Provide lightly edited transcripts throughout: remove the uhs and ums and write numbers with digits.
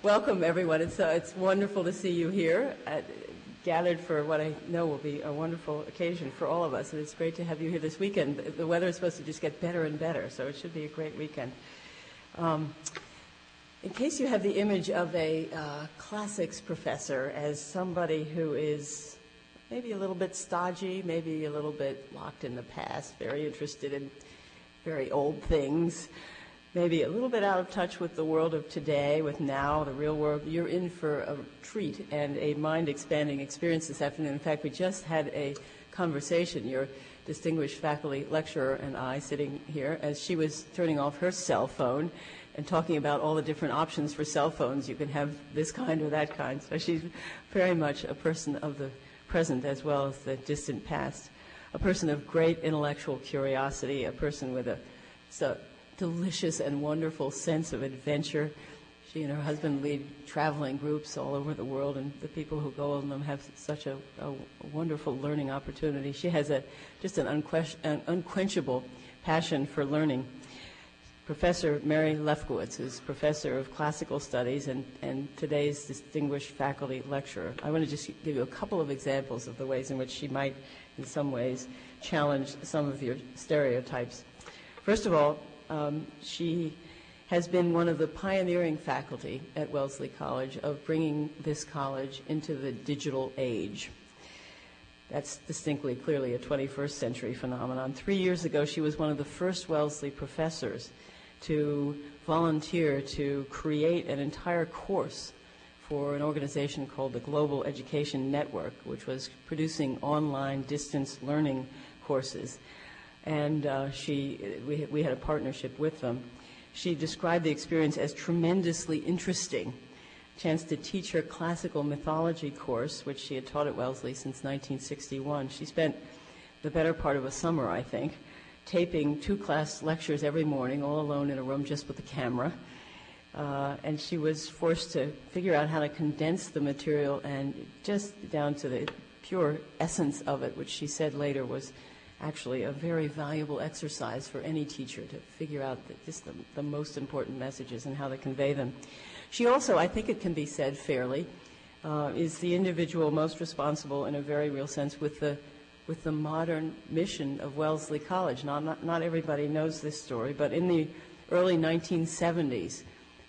Welcome, everyone. It's wonderful to see you here, gathered for what I know will be a wonderful occasion for all of us. And it's great to have you here this weekend. The weather is supposed to just get better and better, so it should be a great weekend. In case you have the image of a classics professor as somebody who is maybe a little bit stodgy, maybe a little bit locked in the past, very interested in very old things, maybe a little bit out of touch with the world of today, with now, the real world, you're in for a treat and a mind-expanding experience this afternoon. In fact, we just had a conversation, your distinguished faculty lecturer and I sitting here, as she was turning off her cell phone and talking about all the different options for cell phones. You can have this kind or that kind. So she's very much a person of the present as well as the distant past, a person of great intellectual curiosity, a person with a delicious and wonderful sense of adventure. She and her husband lead traveling groups all over the world, and the people who go on them have such a wonderful learning opportunity. She has just an unquenchable passion for learning. Professor Mary Lefkowitz is professor of classical studies and today's distinguished faculty lecturer. I want to just give you a couple of examples of the ways in which she might, in some ways, challenge some of your stereotypes. First of all, she has been one of the pioneering faculty at Wellesley College of bringing this college into the digital age. That's distinctly, clearly a 21st century phenomenon. 3 years ago, she was one of the first Wellesley professors to volunteer to create an entire course for an organization called the Global Education Network, which was producing online distance learning courses. And we had a partnership with them. She described the experience as tremendously interesting. Chance to teach her classical mythology course, which she had taught at Wellesley since 1961. She spent the better part of a summer, I think, taping 2 class lectures every morning, all alone in a room just with a camera. And she was forced to figure out how to condense the material and just down to the pure essence of it, which she said later was actually a very valuable exercise for any teacher to figure out just the most important messages and how to convey them. She also, I think it can be said fairly, is the individual most responsible in a very real sense with the modern mission of Wellesley College. Not everybody knows this story, but in the early 1970s,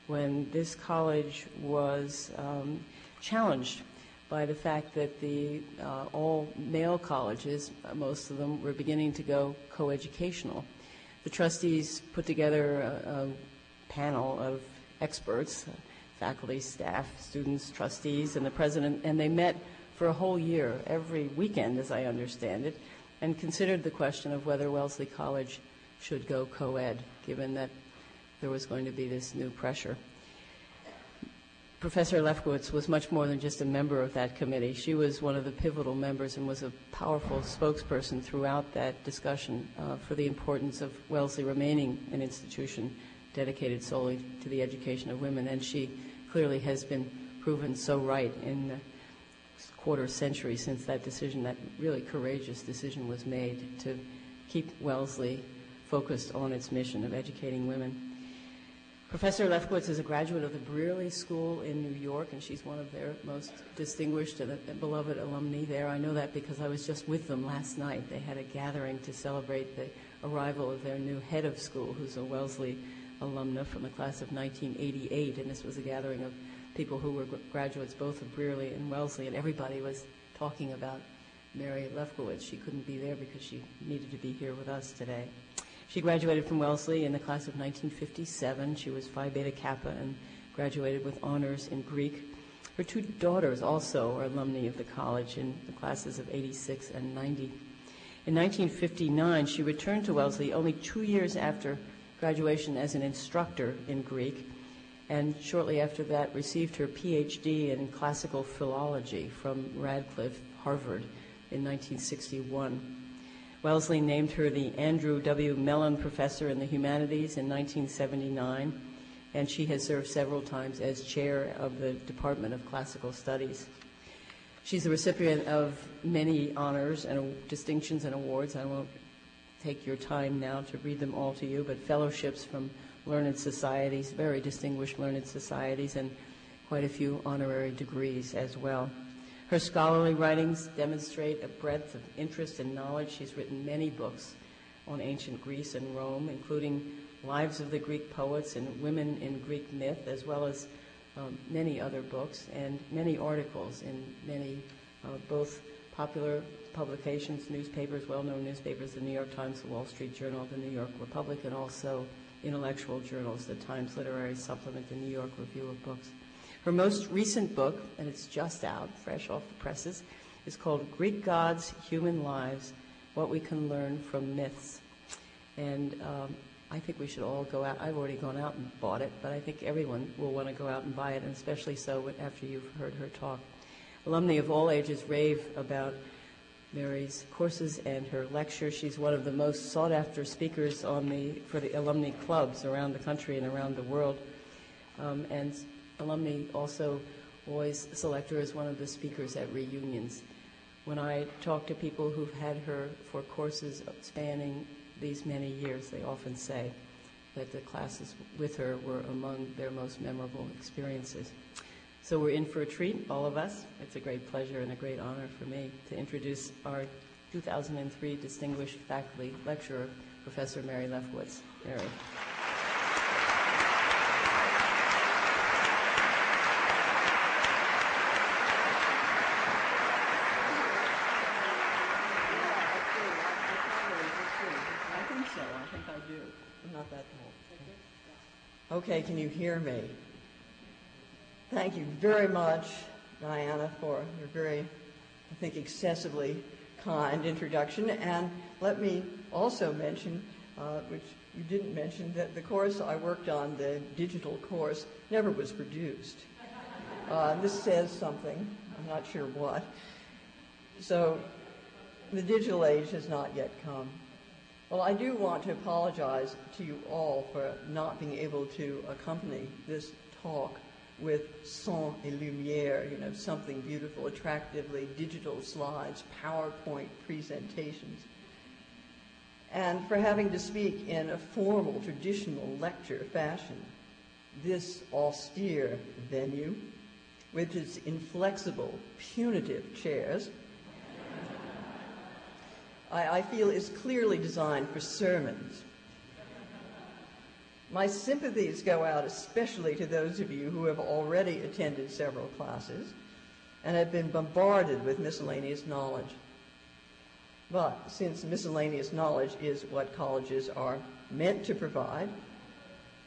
when this college was challenged by the fact that the all-male colleges, most of them, were beginning to go coeducational. The trustees put together a panel of experts, faculty, staff, students, trustees, and the president, and they met for a whole year, every weekend, as I understand it, and considered the question of whether Wellesley College should go co-ed, given that there was going to be this new pressure. Professor Lefkowitz was much more than just a member of that committee. She was one of the pivotal members and was a powerful spokesperson throughout that discussion for the importance of Wellesley remaining an institution dedicated solely to the education of women. And she clearly has been proven so right in the quarter century since that decision, that really courageous decision was made to keep Wellesley focused on its mission of educating women. Professor Lefkowitz is a graduate of the Brearley School in New York, and she's one of their most distinguished and beloved alumni there. I know that because I was just with them last night. They had a gathering to celebrate the arrival of their new head of school, who's a Wellesley alumna from the class of 1988, and this was a gathering of people who were graduates both of Brearley and Wellesley, and everybody was talking about Mary Lefkowitz. She couldn't be there because she needed to be here with us today. She graduated from Wellesley in the class of 1957. She was Phi Beta Kappa and graduated with honors in Greek. Her 2 daughters also are alumni of the college in the classes of 86 and 90. In 1959, she returned to Wellesley only 2 years after graduation as an instructor in Greek, and shortly after that received her PhD in classical philology from Radcliffe, Harvard, in 1961. Wellesley named her the Andrew W. Mellon Professor in the Humanities in 1979, and she has served several times as chair of the Department of Classical Studies. She's the recipient of many honors and distinctions and awards. I won't take your time now to read them all to you, but fellowships from learned societies, very distinguished learned societies, and quite a few honorary degrees as well. Her scholarly writings demonstrate a breadth of interest and knowledge. She's written many books on ancient Greece and Rome, including Lives of the Greek Poets and Women in Greek Myth, as well as many other books and many articles in many both popular publications, newspapers, well-known newspapers, the New York Times, the Wall Street Journal, the New York Republic, and also intellectual journals, the Times Literary Supplement, the New York Review of Books. Her most recent book, and it's just out, fresh off the presses, is called Greek Gods, Human Lives, What We Can Learn from Myths. And I think we should all go out. I've already gone out and bought it, but I think everyone will want to go out and buy it, and especially so after you've heard her talk. Alumni of all ages rave about Mary's courses and her lecture. She's one of the most sought-after speakers for the alumni clubs around the country and around the world. And alumni also always select her as one of the speakers at reunions. When I talk to people who've had her for courses spanning these many years, they often say that the classes with her were among their most memorable experiences. So we're in for a treat, all of us. It's a great pleasure and a great honor for me to introduce our 2003 Distinguished Faculty Lecturer, Professor Mary Lefkowitz. Mary. I think so. I think I do. I'm not that tall. Okay, can you hear me? Thank you very much, Diana, for your very, I think, excessively kind introduction. And let me also mention, which you didn't mention, that the course I worked on, the digital course, never was produced. This says something. I'm not sure what. So the digital age has not yet come. Well, I do want to apologize to you all for not being able to accompany this talk with son et lumière, something beautiful, attractively digital slides, PowerPoint presentations, and for having to speak in a formal, traditional lecture fashion. This austere venue, with its inflexible, punitive chairs, I feel is clearly designed for sermons. My sympathies go out especially to those of you who have already attended several classes and have been bombarded with miscellaneous knowledge. But since miscellaneous knowledge is what colleges are meant to provide,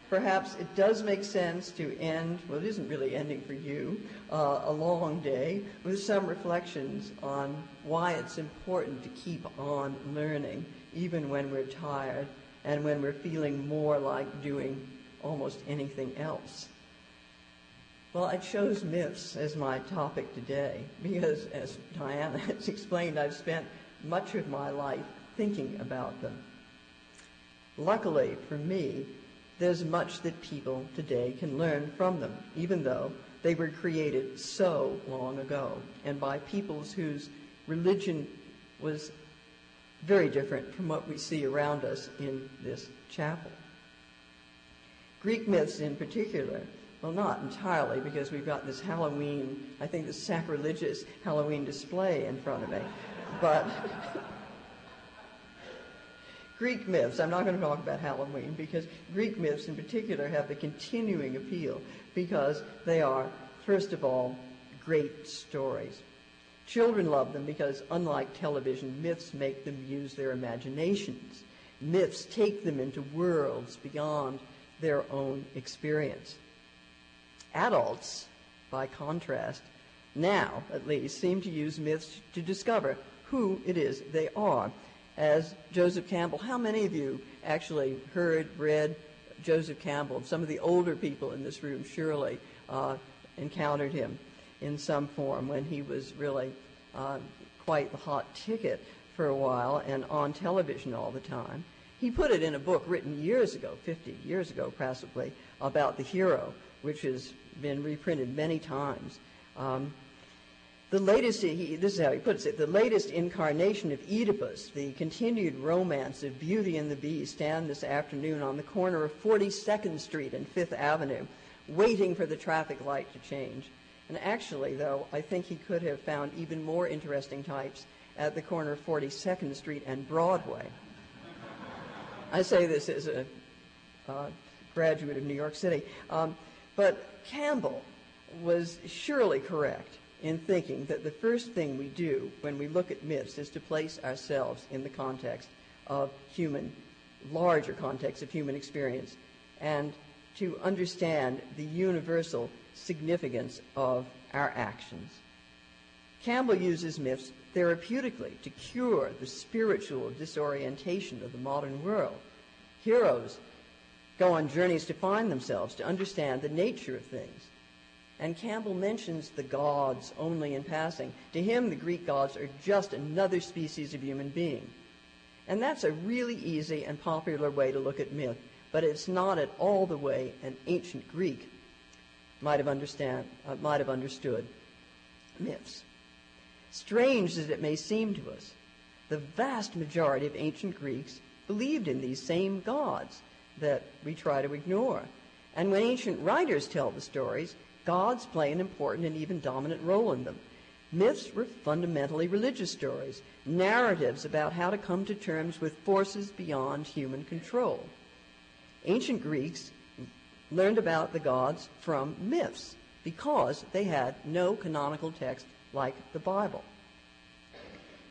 perhaps it does make sense to end, well, it isn't really ending for you, a long day with some reflections on why it's important to keep on learning, even when we're tired and when we're feeling more like doing almost anything else. Well, I chose myths as my topic today because, as Diana has explained, I've spent much of my life thinking about them. Luckily for me, there's much that people today can learn from them, even though they were created so long ago and by peoples whose religion was very different from what we see around us in this chapel. Greek myths in particular, well, not entirely, because we've got this Halloween, I think this sacrilegious Halloween display in front of me, but Greek myths, I'm not going to talk about Halloween, because Greek myths in particular have a continuing appeal because they are, first of all, great stories. Children love them because, unlike television, myths make them use their imaginations. Myths take them into worlds beyond their own experience. Adults, by contrast, now at least, seem to use myths to discover who it is they are. As Joseph Campbell, how many of you actually heard, read Joseph Campbell? Some of the older people in this room surely encountered him in some form when he was really quite the hot ticket for a while and on television all the time. He put it in a book written years ago, 50 years ago possibly, about the hero, which has been reprinted many times. The latest, this is how he puts it, the latest incarnation of Oedipus, the continued romance of Beauty and the Beast, stand this afternoon on the corner of 42nd Street and 5th Avenue, waiting for the traffic light to change. And actually, though, I think he could have found even more interesting types at the corner of 42nd Street and Broadway. I say this as a graduate of New York City. But Campbell was surely correct in thinking that the first thing we do when we look at myths is to place ourselves in the context of larger context of human experience, and to understand the universal significance of our actions. Campbell uses myths therapeutically to cure the spiritual disorientation of the modern world. Heroes go on journeys to find themselves, to understand the nature of things. And Campbell mentions the gods only in passing. To him, the Greek gods are just another species of human being. And that's a really easy and popular way to look at myth, but it's not at all the way an ancient Greek might have understood myths. Strange as it may seem to us, the vast majority of ancient Greeks believed in these same gods that we try to ignore. And when ancient writers tell the stories, gods play an important and even dominant role in them. Myths were fundamentally religious stories, narratives about how to come to terms with forces beyond human control. Ancient Greeks learned about the gods from myths because they had no canonical text like the Bible.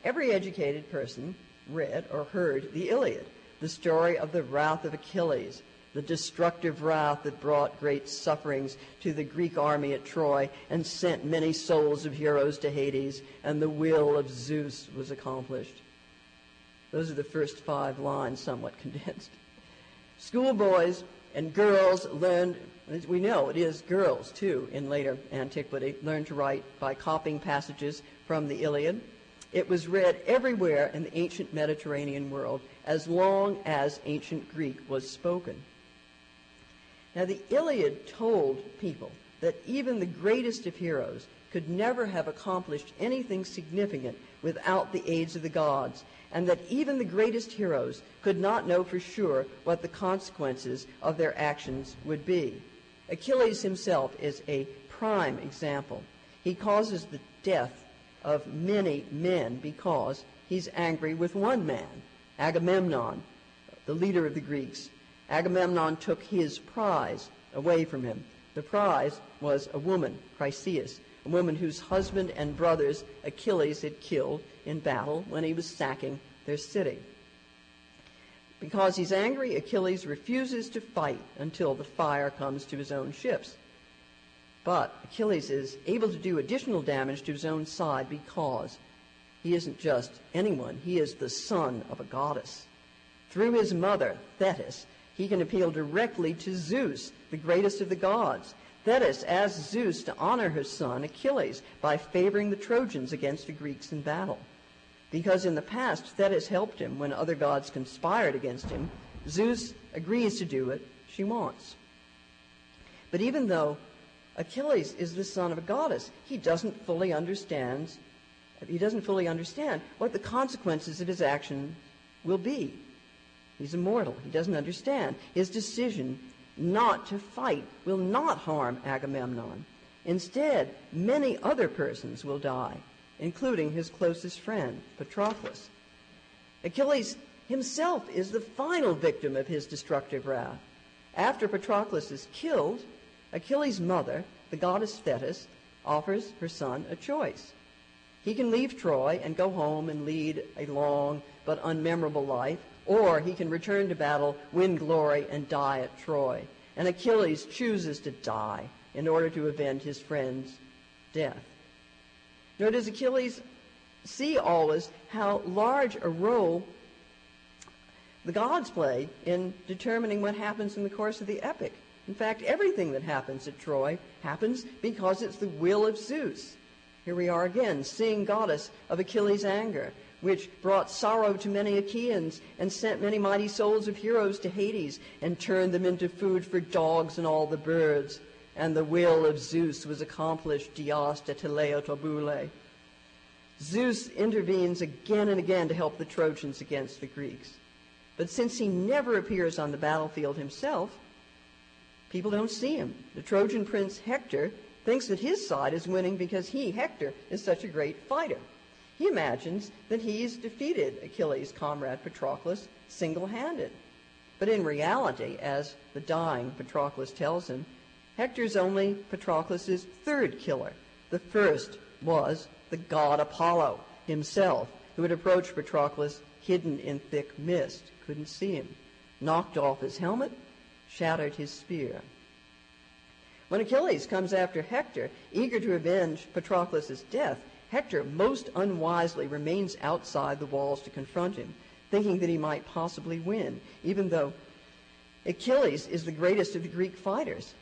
Every educated person read or heard the Iliad, the story of the wrath of Achilles, the destructive wrath that brought great sufferings to the Greek army at Troy and sent many souls of heroes to Hades, and the will of Zeus was accomplished. Those are the first 5 lines, somewhat condensed. Schoolboys and girls learned, as we know, it is girls, too, in later antiquity, learned to write by copying passages from the Iliad. It was read everywhere in the ancient Mediterranean world as long as ancient Greek was spoken. Now, the Iliad told people that even the greatest of heroes could never have accomplished anything significant without the aids of the gods, and that even the greatest heroes could not know for sure what the consequences of their actions would be. Achilles himself is a prime example. He causes the death of many men because he's angry with one man, Agamemnon, the leader of the Greeks. Agamemnon took his prize away from him. The prize was a woman, Chryseis, a woman whose husband and brothers Achilles had killed in battle when he was sacking their city. Because he's angry, Achilles refuses to fight until the fire comes to his own ships. But Achilles is able to do additional damage to his own side because he isn't just anyone. He is the son of a goddess. Through his mother, Thetis, he can appeal directly to Zeus, the greatest of the gods. Thetis asks Zeus to honor her son Achilles by favoring the Trojans against the Greeks in battle. Because in the past Thetis helped him when other gods conspired against him, Zeus agrees to do what she wants. But even though Achilles is the son of a goddess, he doesn't fully understand what the consequences of his action will be. He's immortal. He doesn't understand. His decision not to fight will not harm Agamemnon. Instead, many other persons will die, including his closest friend, Patroclus. Achilles himself is the final victim of his destructive wrath. After Patroclus is killed, Achilles' mother, the goddess Thetis, offers her son a choice. He can leave Troy and go home and lead a long but unmemorable life, or he can return to battle, win glory, and die at Troy. And Achilles chooses to die in order to avenge his friend's death. Nor does Achilles see always how large a role the gods play in determining what happens in the course of the epic. In fact, everything that happens at Troy happens because it's the will of Zeus. Here we are again, seeing goddess of Achilles' anger, which brought sorrow to many Achaeans and sent many mighty souls of heroes to Hades and turned them into food for dogs and all the birds. And the will of Zeus was accomplished, Dios de teleotobule. Zeus intervenes again and again to help the Trojans against the Greeks. But since he never appears on the battlefield himself, People don't see him. The Trojan prince Hector thinks that his side is winning because he, Hector, is such a great fighter. He imagines that he's defeated Achilles' comrade Patroclus single-handed. But in reality, as the dying Patroclus tells him, Hector's only Patroclus' third killer. The first was the god Apollo himself, who had approached Patroclus hidden in thick mist, couldn't see him, knocked off his helmet, shattered his spear. When Achilles comes after Hector, eager to avenge Patroclus' death, Hector most unwisely remains outside the walls to confront him, thinking that he might possibly win, even though Achilles is the greatest of the Greek fighters.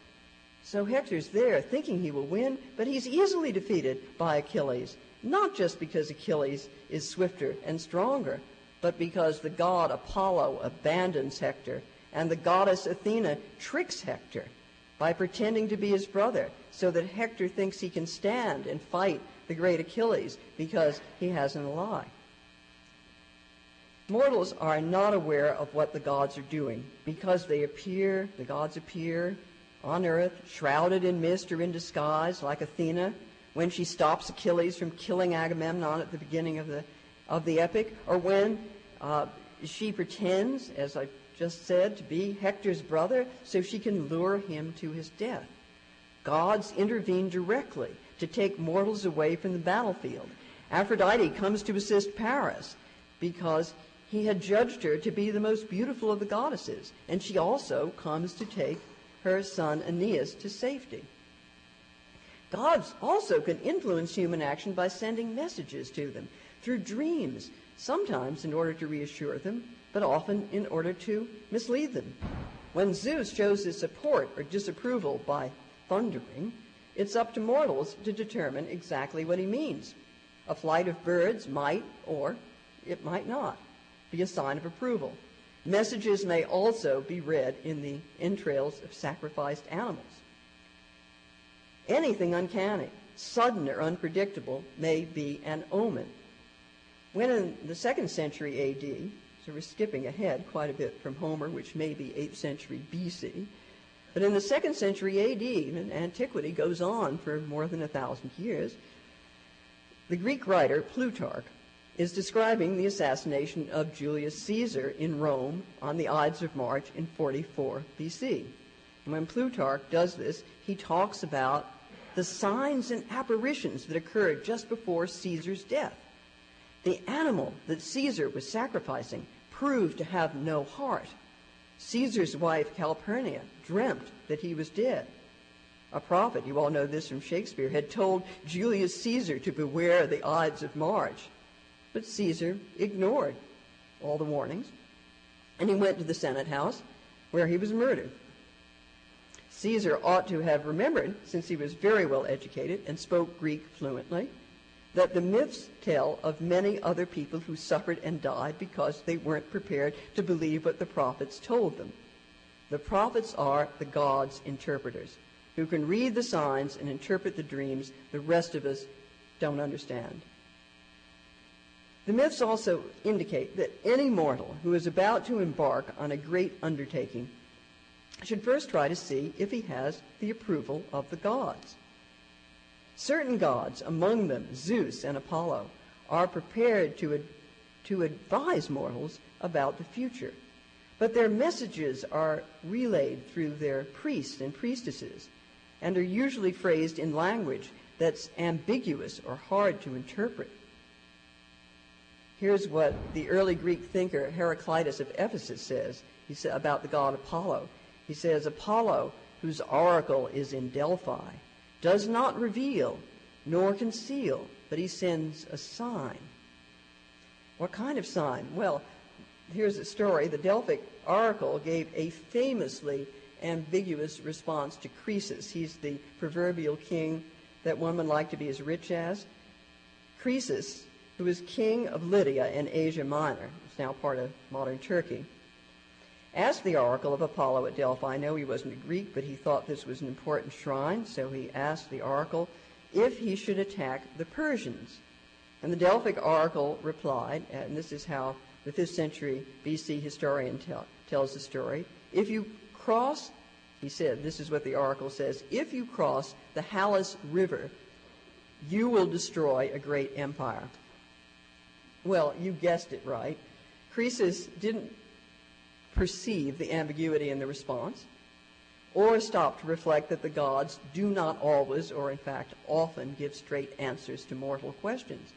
So Hector's there thinking he will win, but he's easily defeated by Achilles, not just because Achilles is swifter and stronger, but because the god Apollo abandons Hector, and the goddess Athena tricks Hector by pretending to be his brother, so that Hector thinks he can stand and fight the great Achilles because he has an ally. Mortals are not aware of what the gods are doing because the gods appear on earth, shrouded in mist or in disguise, like Athena, when she stops Achilles from killing Agamemnon at the beginning of the epic, or when she pretends, as I just said, to be Hector's brother so she can lure him to his death. Gods intervene directly to take mortals away from the battlefield. Aphrodite comes to assist Paris because he had judged her to be the most beautiful of the goddesses, and she also comes to take her son Aeneas to safety. Gods also can influence human action by sending messages to them through dreams, sometimes in order to reassure them, but often in order to mislead them. When Zeus shows his support or disapproval by thundering, it's up to mortals to determine exactly what he means. A flight of birds might, or it might not, be a sign of approval. Messages may also be read in the entrails of sacrificed animals. Anything uncanny, sudden, or unpredictable may be an omen. When in the 2nd century A.D., so we're skipping ahead quite a bit from Homer, which may be 8th century B.C., but in the 2nd century A.D., antiquity goes on for more than 1,000 years, the Greek writer Plutarch is describing the assassination of Julius Caesar in Rome on the Ides of March in 44 B.C. And when Plutarch does this, he talks about the signs and apparitions that occurred just before Caesar's death. The animal that Caesar was sacrificing proved to have no heart. Caesar's wife Calpurnia dreamt that he was dead. A prophet, you all know this from Shakespeare, had told Julius Caesar to beware the Ides of March. But Caesar ignored all the warnings, and he went to the Senate house where he was murdered. Caesar ought to have remembered, since he was very well educated and spoke Greek fluently, that the myths tell of many other people who suffered and died because they weren't prepared to believe what the prophets told them. The prophets are the gods' interpreters, who can read the signs and interpret the dreams the rest of us don't understand. The myths also indicate that any mortal who is about to embark on a great undertaking should first try to see if he has the approval of the gods. Certain gods, among them Zeus and Apollo, are prepared to advise mortals about the future, but their messages are relayed through their priests and priestesses and are usually phrased in language that's ambiguous or hard to interpret. Here's what the early Greek thinker Heraclitus of Ephesus says. He said about the god Apollo. He says, Apollo, whose oracle is in Delphi, does not reveal nor conceal, but he sends a sign. What kind of sign? Well, here's a story. The Delphic Oracle gave a famously ambiguous response to Croesus. He's the proverbial king that one would like to be as rich as. Croesus, who was king of Lydia in Asia Minor, it's now part of modern Turkey, asked the oracle of Apollo at Delphi. No, he wasn't a Greek, but he thought this was an important shrine, so he asked the oracle if he should attack the Persians. And the Delphic oracle replied, and this is how the 5th century BC historian tells the story, if you cross He said, this is what the oracle says, if you cross the Halys River, you will destroy a great empire. Well, you guessed it right. Croesus didn't perceive the ambiguity in the response or stop to reflect that the gods do not always, or in fact often, give straight answers to mortal questions.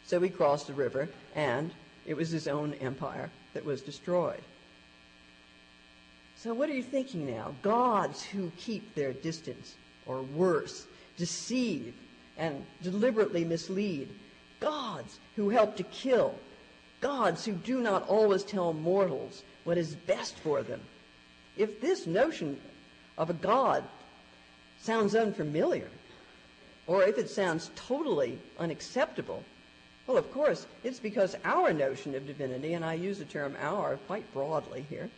So he crossed the river, and it was his own empire that was destroyed. So what are you thinking now? Gods who keep their distance, or worse, deceive and deliberately mislead. Gods who help to kill. Gods who do not always tell mortals what is best for them. If this notion of a god sounds unfamiliar, or if it sounds totally unacceptable, well, of course, it's because our notion of divinity, and I use the term our quite broadly here,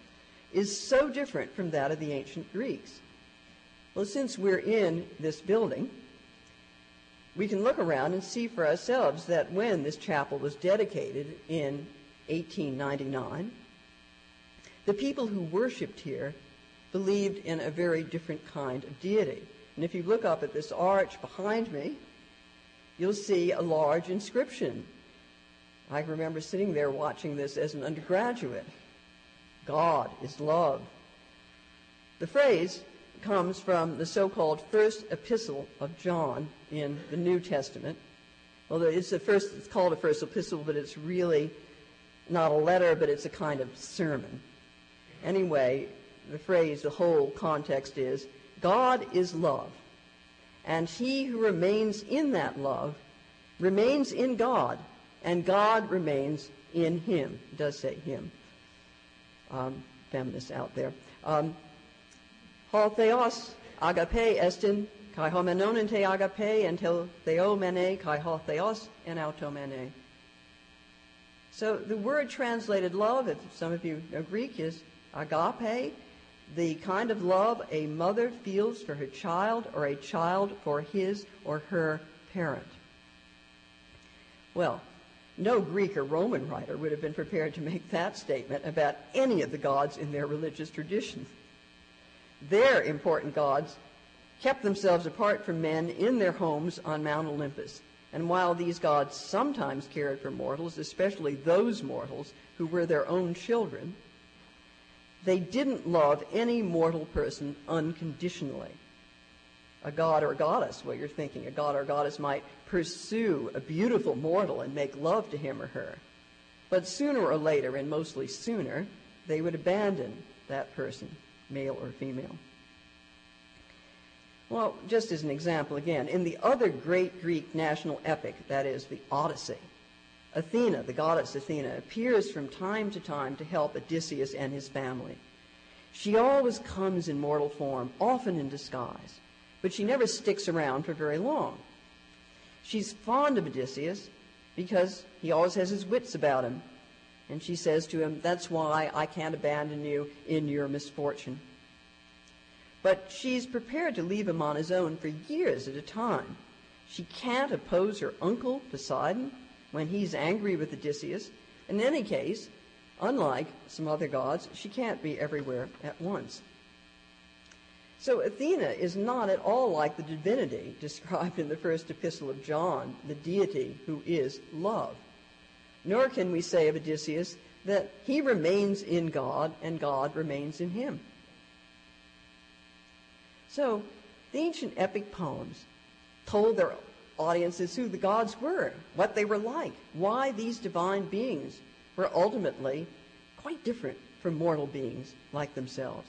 is so different from that of the ancient Greeks. Well, since we're in this building, we can look around and see for ourselves that when this chapel was dedicated in 1899, the people who worshipped here believed in a very different kind of deity. And if you look up at this arch behind me, you'll see a large inscription. I remember sitting there watching this as an undergraduate. God is love. The phrase comes from the so-called first epistle of John in the New Testament. Well, it's called a first epistle, but it's really not a letter, but it's a kind of sermon. Anyway, the phrase, the whole context is, God is love, and he who remains in that love remains in God, and God remains in him. It does say him. Feminists out there. Ho theos agape estin, kai ho menonen te agape, and tel theo mene, kai ho theos en auto mene. So the word translated love, if some of you know Greek, is agape, the kind of love a mother feels for her child or a child for his or her parent. Well, no Greek or Roman writer would have been prepared to make that statement about any of the gods in their religious tradition. Their important gods kept themselves apart from men in their homes on Mount Olympus. And while these gods sometimes cared for mortals, especially those mortals who were their own children, they didn't love any mortal person unconditionally. A god or a goddess, well, you're thinking, a god or a goddess might pursue a beautiful mortal and make love to him or her. But sooner or later, and mostly sooner, they would abandon that person, male or female. Well, just as an example again, in the other great Greek national epic, that is the Odyssey, Athena, the goddess Athena, appears from time to time to help Odysseus and his family. She always comes in mortal form, often in disguise, but she never sticks around for very long. She's fond of Odysseus because he always has his wits about him, and she says to him, "That's why I can't abandon you in your misfortune." But she's prepared to leave him on his own for years at a time. She can't oppose her uncle, Poseidon, when he's angry with Odysseus. In any case, unlike some other gods, she can't be everywhere at once. So Athena is not at all like the divinity described in the first epistle of John, the deity who is love. Nor can we say of Odysseus that he remains in God and God remains in him. So the ancient epic poems told their audiences who the gods were, what they were like, why these divine beings were ultimately quite different from mortal beings like themselves.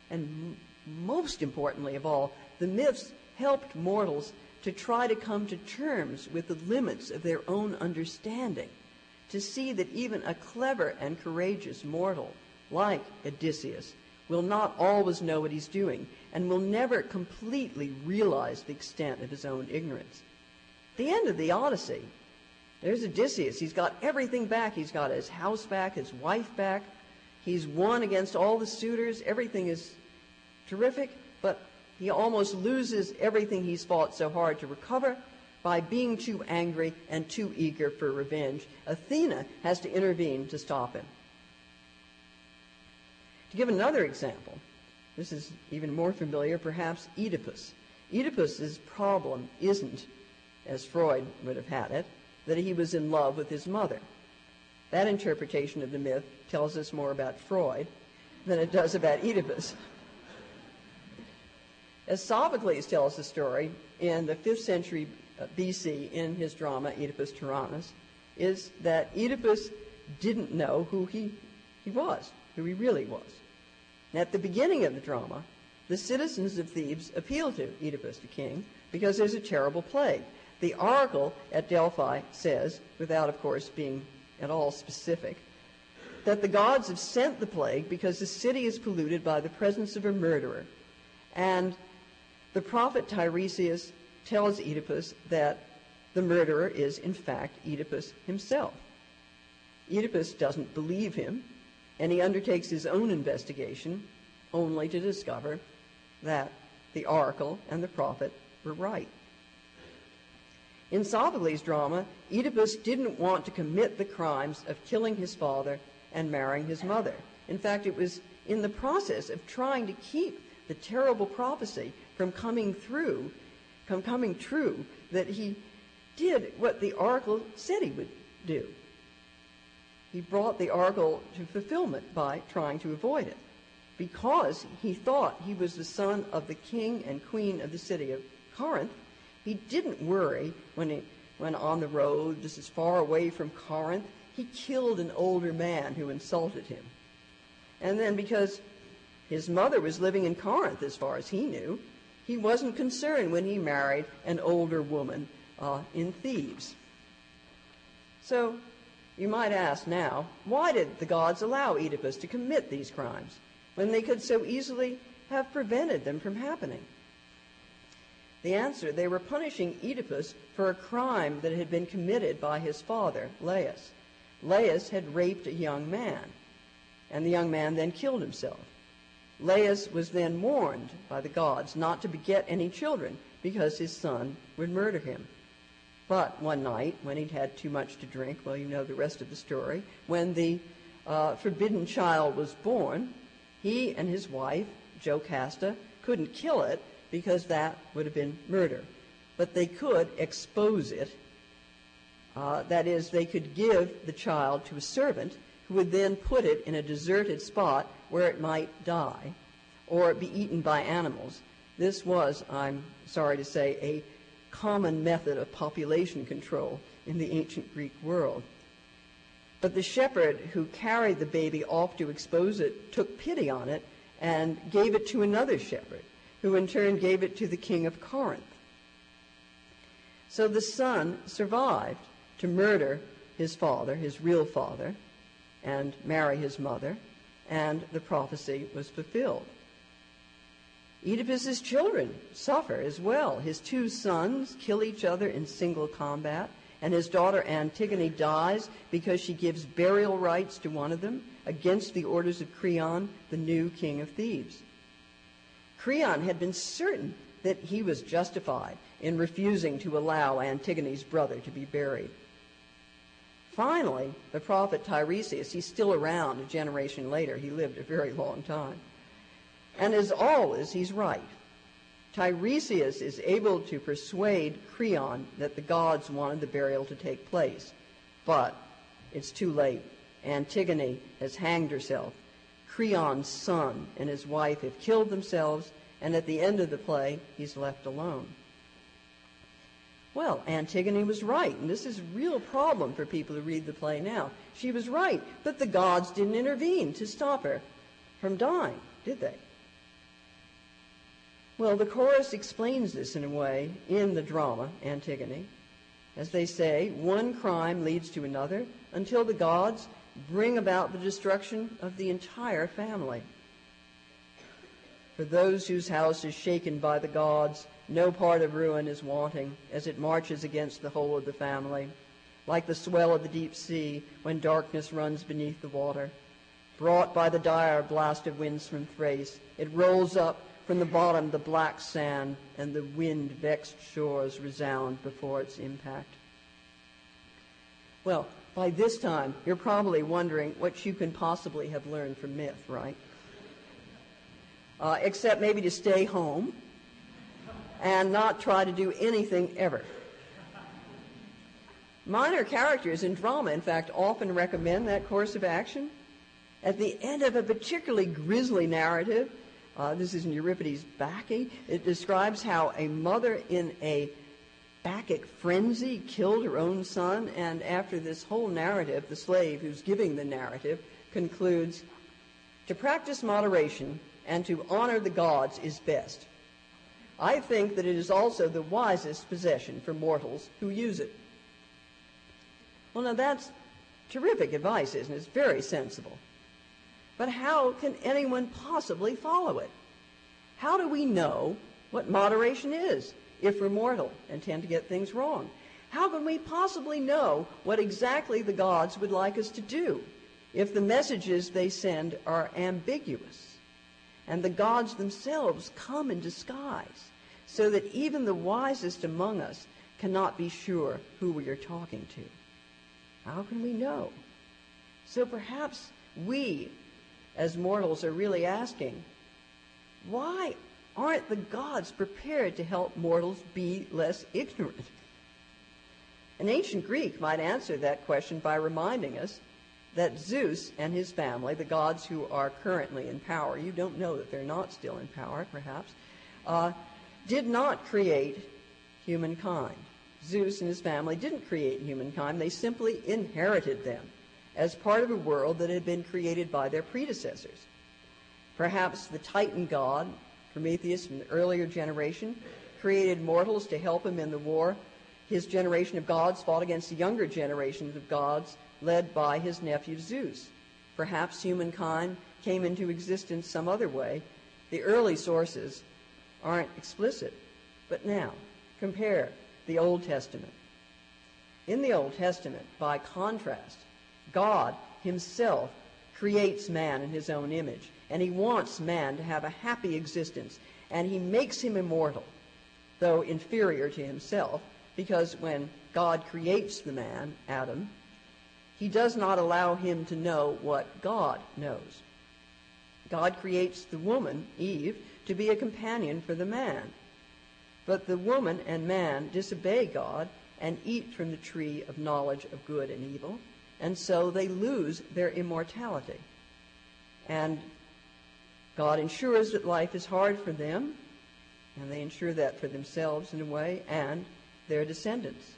And most importantly of all, the myths helped mortals to try to come to terms with the limits of their own understanding, to see that even a clever and courageous mortal like Odysseus will not always know what he's doing and will never completely realize the extent of his own ignorance. At the end of the Odyssey, there's Odysseus. He's got everything back. He's got his house back, his wife back. He's won against all the suitors. Everything is terrific, but he almost loses everything he's fought so hard to recover by being too angry and too eager for revenge. Athena has to intervene to stop him. To give another example, this is even more familiar, perhaps Oedipus. Oedipus's problem isn't, as Freud would have had it, that he was in love with his mother. That interpretation of the myth tells us more about Freud than it does about Oedipus. As Sophocles tells the story in the 5th century BC in his drama Oedipus Tyrannus, is that Oedipus didn't know who he was, who he really was. And at the beginning of the drama, the citizens of Thebes appeal to Oedipus, the king, because there's a terrible plague. The oracle at Delphi says, without, of course, being at all specific, that the gods have sent the plague because the city is polluted by the presence of a murderer. And the prophet Tiresias tells Oedipus that the murderer is, in fact, Oedipus himself. Oedipus doesn't believe him, and he undertakes his own investigation, only to discover that the oracle and the prophet were right. In Sophocles' drama, Oedipus didn't want to commit the crimes of killing his father and marrying his mother. In fact, it was in the process of trying to keep the terrible prophecy from coming true that he did what the oracle said he would do. He brought the oracle to fulfillment by trying to avoid it, because he thought he was the son of the king and queen of the city of Corinth. He didn't worry when on the road, just as far away from Corinth, he killed an older man who insulted him. And then because his mother was living in Corinth, as far as he knew, he wasn't concerned when he married an older woman in Thebes. So you might ask now, why did the gods allow Oedipus to commit these crimes when they could so easily have prevented them from happening? The answer, they were punishing Oedipus for a crime that had been committed by his father, Laius. Laius had raped a young man, and the young man then killed himself. Laius was then warned by the gods not to beget any children because his son would murder him. But one night, when he'd had too much to drink, well, you know the rest of the story, when the forbidden child was born, he and his wife, Jocasta, couldn't kill it because that would have been murder. But they could expose it. That is, they could give the child to a servant who would then put it in a deserted spot where it might die or be eaten by animals. This was, I'm sorry to say, a common method of population control in the ancient Greek world. But the shepherd who carried the baby off to expose it took pity on it and gave it to another shepherd, who in turn gave it to the king of Corinth. So the son survived to murder his father, his real father, and marry his mother, and the prophecy was fulfilled. Oedipus's children suffer as well. His two sons kill each other in single combat, and his daughter Antigone dies because she gives burial rites to one of them against the orders of Creon, the new king of Thebes. Creon had been certain that he was justified in refusing to allow Antigone's brother to be buried. Finally, the prophet Tiresias, he's still around a generation later. He lived a very long time. And as always, he's right. Tiresias is able to persuade Creon that the gods wanted the burial to take place. But it's too late. Antigone has hanged herself. Creon's son and his wife have killed themselves, and at the end of the play, he's left alone. Well, Antigone was right, and this is a real problem for people who read the play now. She was right, but the gods didn't intervene to stop her from dying, did they? Well, the chorus explains this in a way in the drama, Antigone. As they say, one crime leads to another until the gods bring about the destruction of the entire family. For those whose house is shaken by the gods, no part of ruin is wanting as it marches against the whole of the family, like the swell of the deep sea when darkness runs beneath the water. Brought by the dire blast of winds from Thrace, it rolls up from the bottom the black sand, and the wind-vexed shores resound before its impact. Well, by this time, you're probably wondering what you can possibly have learned from myth, right? except maybe to stay home and not try to do anything ever. Minor characters in drama, in fact, often recommend that course of action. At the end of a particularly grisly narrative, this is in Euripides' Bacchae, it describes how a mother in a Bacchic frenzy killed her own son, and after this whole narrative, the slave who's giving the narrative concludes, "To practice moderation and to honor the gods is best. I think that it is also the wisest possession for mortals who use it." Well, now that's terrific advice, isn't it? It's very sensible. But how can anyone possibly follow it? How do we know what moderation is if we're mortal and tend to get things wrong? How can we possibly know what exactly the gods would like us to do if the messages they send are ambiguous and the gods themselves come in disguise so that even the wisest among us cannot be sure who we are talking to? How can we know? So perhaps we, as mortals, are really asking, why aren't the gods prepared to help mortals be less ignorant? An ancient Greek might answer that question by reminding us that Zeus and his family, the gods who are currently in power — you don't know that they're not still in power, perhaps — did not create humankind. Zeus and his family didn't create humankind. They simply inherited them as part of a world that had been created by their predecessors. Perhaps the Titan god, Prometheus, from the earlier generation, created mortals to help him in the war. His generation of gods fought against the younger generations of gods led by his nephew Zeus. Perhaps humankind came into existence some other way. The early sources aren't explicit. But now, compare the Old Testament. In the Old Testament, by contrast, God himself creates man in his own image, and he wants man to have a happy existence, and he makes him immortal, though inferior to himself, because when God creates the man, Adam, he does not allow him to know what God knows. God creates the woman, Eve, to be a companion for the man. But the woman and man disobey God and eat from the tree of knowledge of good and evil, and so they lose their immortality. And God ensures that life is hard for them, and they ensure that for themselves in a way, and their descendants.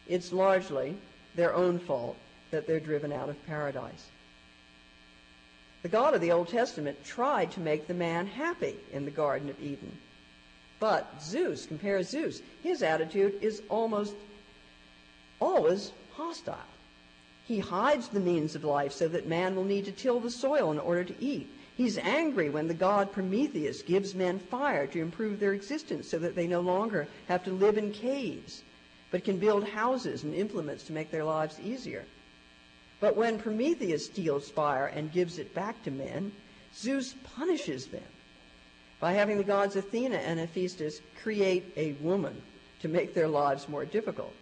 It's largely their own fault that they're driven out of paradise. The God of the Old Testament tried to make the man happy in the Garden of Eden. But Zeus, compare Zeus, his attitude is almost always hostile. He hides the means of life so that man will need to till the soil in order to eat. He's angry when the god Prometheus gives men fire to improve their existence so that they no longer have to live in caves, but can build houses and implements to make their lives easier. But when Prometheus steals fire and gives it back to men, Zeus punishes them by having the gods Athena and Hephaestus create a woman to make their lives more difficult.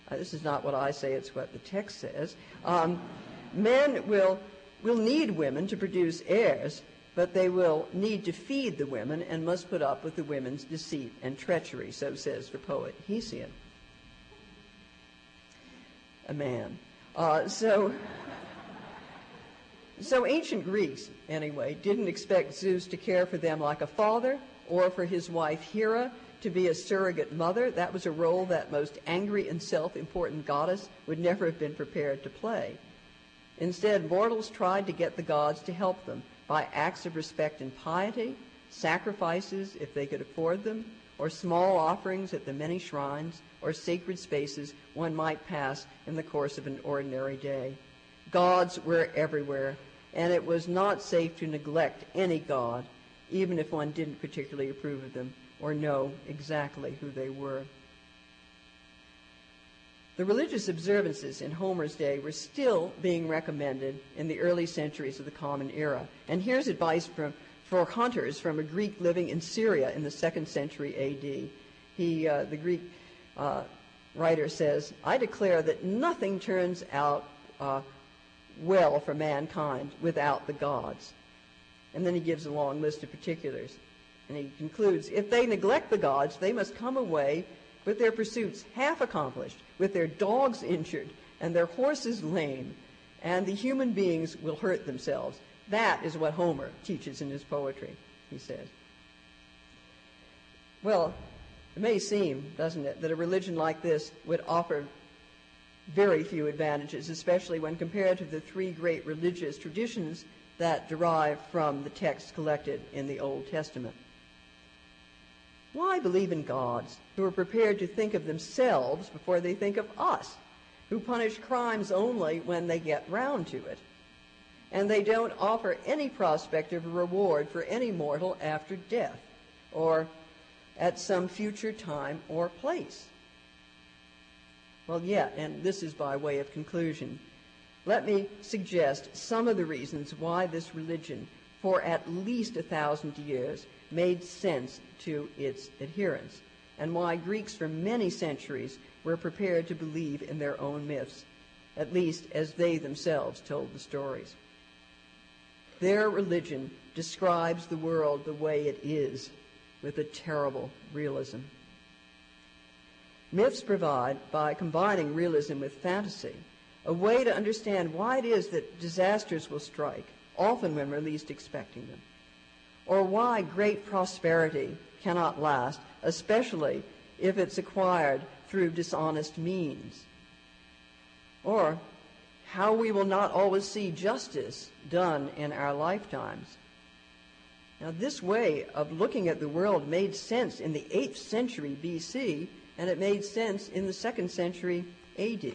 This is not what I say, it's what the text says. Men will need women to produce heirs, but they will need to feed the women and must put up with the women's deceit and treachery, so says the poet Hesiod. A man. So ancient Greeks, anyway, didn't expect Zeus to care for them like a father, or for his wife Hera to be a surrogate mother. That was a role that most angry and self-important goddess would never have been prepared to play. Instead, mortals tried to get the gods to help them by acts of respect and piety, sacrifices if they could afford them, or small offerings at the many shrines or sacred spaces one might pass in the course of an ordinary day. Gods were everywhere, and it was not safe to neglect any god, even if one didn't particularly approve of them or know exactly who they were. The religious observances in Homer's day were still being recommended in the early centuries of the Common Era. And here's advice for hunters from a Greek living in Syria in the 2nd century A.D. The Greek writer says, "I declare that nothing turns out well for mankind without the gods. And then he gives a long list of particulars. And he concludes, if they neglect the gods, they must come away with their pursuits half accomplished, with their dogs injured, and their horses lame, and the human beings will hurt themselves. That is what Homer teaches in his poetry, he says. Well, it may seem, doesn't it, that a religion like this would offer very few advantages, especially when compared to the three great religious traditions that derive from the texts collected in the Old Testament. Why believe in gods who are prepared to think of themselves before they think of us, who punish crimes only when they get round to it, and they don't offer any prospect of a reward for any mortal after death or at some future time or place? Well, yet, and this is by way of conclusion, let me suggest some of the reasons why this religion, for at least 1,000 years, made sense to its adherents, and why Greeks for many centuries were prepared to believe in their own myths, at least as they themselves told the stories. Their religion describes the world the way it is, with a terrible realism. Myths provide, by combining realism with fantasy, a way to understand why it is that disasters will strike, often when we're least expecting them, or why great prosperity cannot last, especially if it's acquired through dishonest means, or how we will not always see justice done in our lifetimes. Now, this way of looking at the world made sense in the 8th century BC, and it made sense in the 2nd century AD.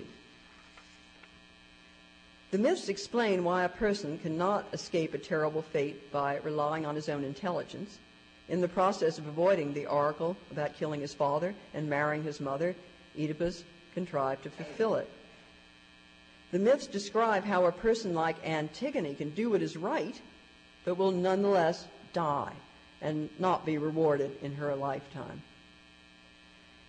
The myths explain why a person cannot escape a terrible fate by relying on his own intelligence. In the process of avoiding the oracle about killing his father and marrying his mother, Oedipus contrived to fulfill it. The myths describe how a person like Antigone can do what is right, but will nonetheless die and not be rewarded in her lifetime.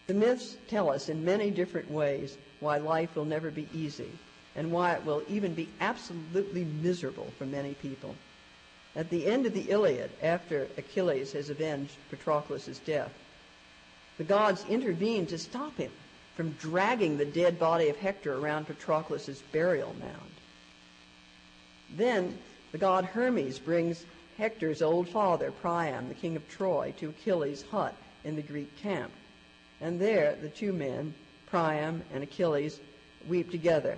The myths tell us in many different ways why life will never be easy, and why it will even be absolutely miserable for many people. At the end of the Iliad, after Achilles has avenged Patroclus' death, the gods intervene to stop him from dragging the dead body of Hector around Patroclus' burial mound. Then the god Hermes brings Hector's old father, Priam, the king of Troy, to Achilles' hut in the Greek camp. And there the two men, Priam and Achilles, weep together.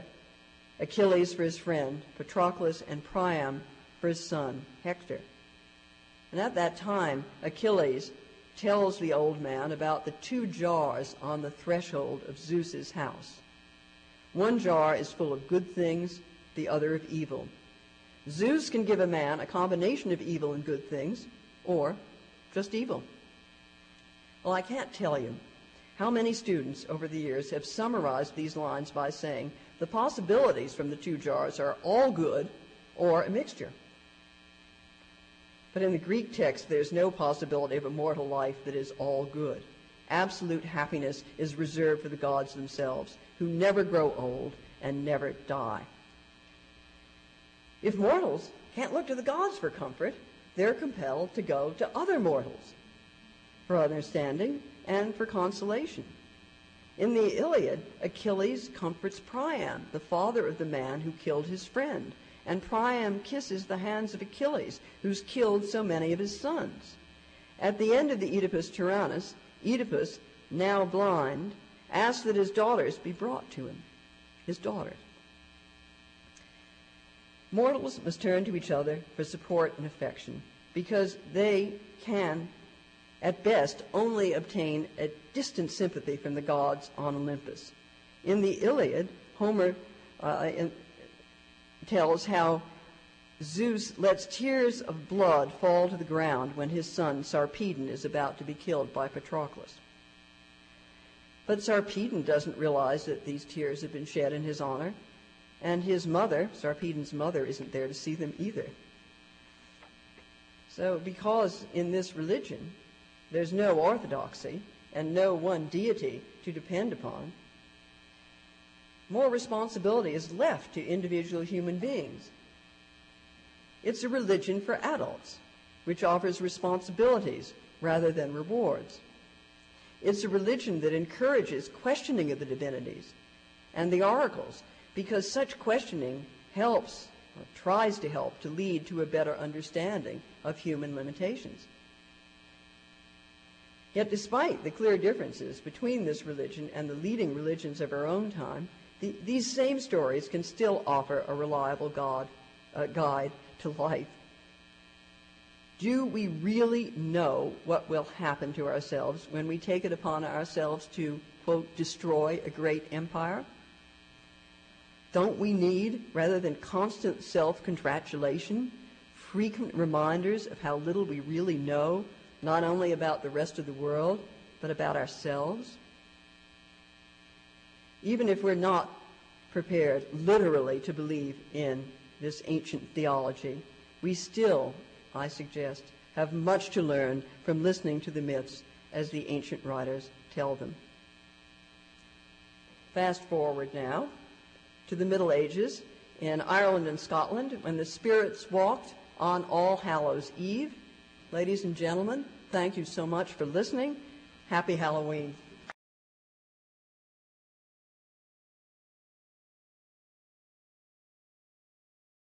Achilles for his friend, Patroclus, and Priam for his son, Hector. And at that time, Achilles tells the old man about the 2 jars on the threshold of Zeus's house. One jar is full of good things, the other of evil. Zeus can give a man a combination of evil and good things, or just evil. Well, I can't tell you how many students over the years have summarized these lines by saying the possibilities from the 2 jars are all good or a mixture. But in the Greek text, there's no possibility of a mortal life that is all good. Absolute happiness is reserved for the gods themselves, who never grow old and never die. If mortals can't look to the gods for comfort, they're compelled to go to other mortals for understanding and for consolation. In the Iliad, Achilles comforts Priam, the father of the man who killed his friend, and Priam kisses the hands of Achilles, who's killed so many of his sons. At the end of the Oedipus Tyrannus, Oedipus, now blind, asks that his daughters be brought to him, his daughters. Mortals must turn to each other for support and affection, because they can, at best, only obtain a distant sympathy from the gods on Olympus. In the Iliad, Homer tells how Zeus lets tears of blood fall to the ground when his son Sarpedon is about to be killed by Patroclus. But Sarpedon doesn't realize that these tears have been shed in his honor, and his mother, Sarpedon's mother, isn't there to see them either. So because in this religion there's no orthodoxy and no one deity to depend upon, more responsibility is left to individual human beings. It's a religion for adults, which offers responsibilities rather than rewards. It's a religion that encourages questioning of the divinities and the oracles, because such questioning helps, or tries to help, to lead to a better understanding of human limitations. Yet despite the clear differences between this religion and the leading religions of our own time, these same stories can still offer a reliable guide to life. Do we really know what will happen to ourselves when we take it upon ourselves to, quote, destroy a great empire? Don't we need, rather than constant self-congratulation, frequent reminders of how little we really know, not only about the rest of the world, but about ourselves? Even if we're not prepared literally to believe in this ancient theology, we still, I suggest, have much to learn from listening to the myths as the ancient writers tell them. Fast forward now to the Middle Ages in Ireland and Scotland, when the spirits walked on All Hallows' Eve. Ladies and gentlemen, thank you so much for listening. Happy Halloween.